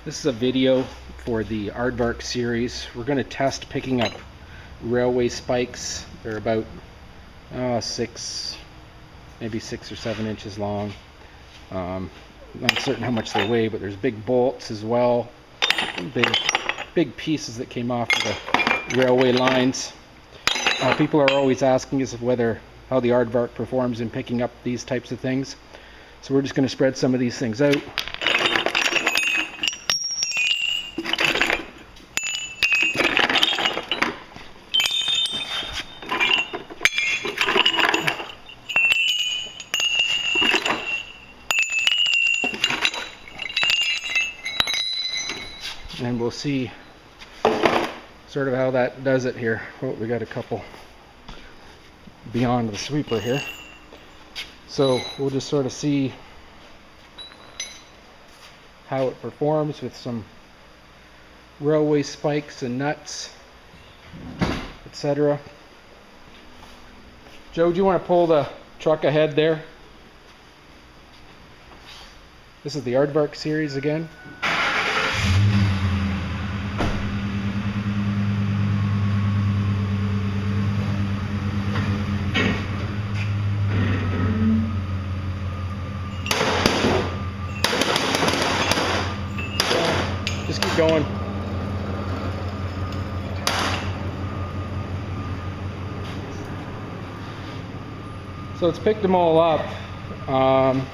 This is a video for the Aardvark series. We're going to test picking up railway spikes. They're about maybe 6 or 7 inches long. Not certain how much they weigh, but there's big bolts as well. Big pieces that came off of the railway lines. People are always asking us how the Aardvark performs in picking up these types of things. So we're just going to spread some of these things out. And we'll see sort of how that does it here. Oh, we got a couple beyond the sweeper here. So we'll just sort of see how it performs with some railway spikes and nuts, etc. Joe, do you want to pull the truck ahead there? This is the Aardvark series again. Just keep going. So it's picked them all up. I'm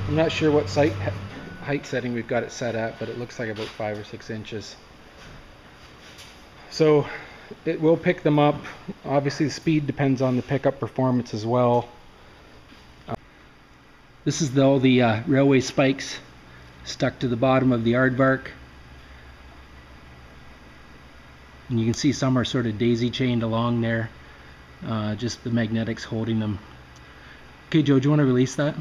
not sure what height setting we've got it set at, but it looks like about 5 or 6 inches. So it will pick them up. Obviously the speed depends on the pickup performance as well. This is all the railway spikes stuck to the bottom of the Aardvark, and you can see some are sort of daisy chained along there, just the magnetics holding them. Okay, Joe, do you want to release that?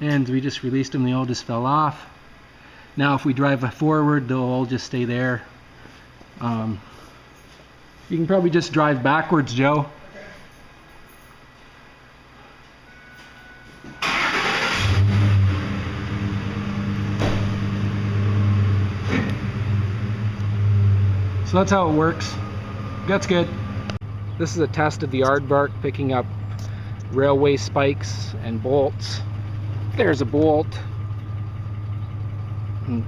And we just released them, they all just fell off. Now if we drive forward, they'll all just stay there. You can probably just drive backwards, Joe. So that's how it works. That's good. This is a test of the Aardvark picking up railway spikes and bolts. There's a bolt. And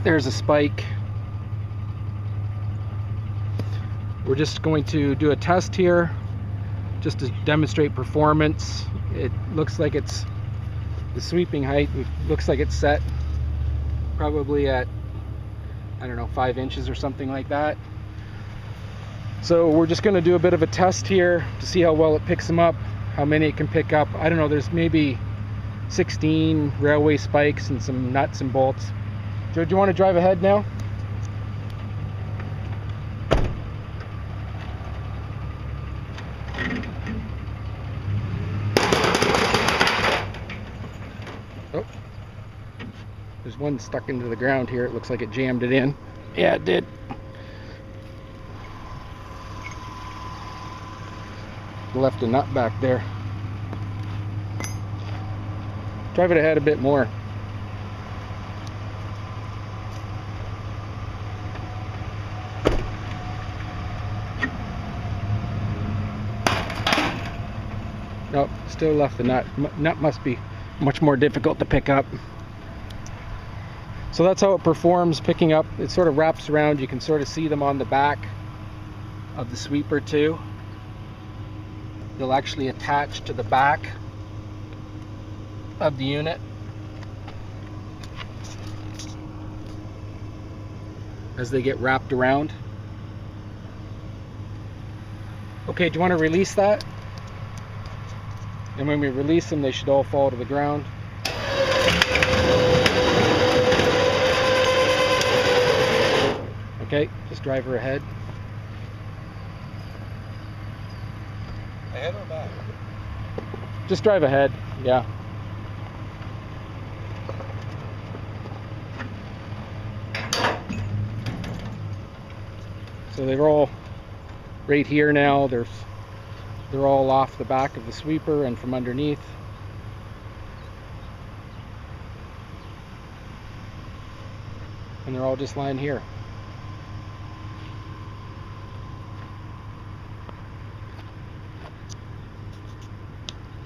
there's a spike. We're just going to do a test here just to demonstrate performance. It looks like it's the sweeping height. Looks like it's set probably at, I don't know, 5 inches or something like that. So we're just going to do a bit of a test here to see how well it picks them up, how many it can pick up. I don't know, there's maybe 16 railway spikes and some nuts and bolts. Joe, do you want to drive ahead now? Oh, there's one stuck into the ground here. It looks like it jammed it in. Yeah, it did. Left a nut back there. Drive it ahead a bit more. Nope, still left the nut. Nut must be much more difficult to pick up. So that's how it performs picking up. It sort of wraps around. You can sort of see them on the back of the sweeper too. They'll actually attach to the back of the unit as they get wrapped around. Okay, do you want to release that? And when we release them, they should all fall to the ground. Okay, just drive her ahead. Ahead or back? Just drive ahead, yeah. So they're all right here now. There's They're all off the back of the sweeper and from underneath. And they're all just lying here.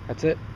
That's it.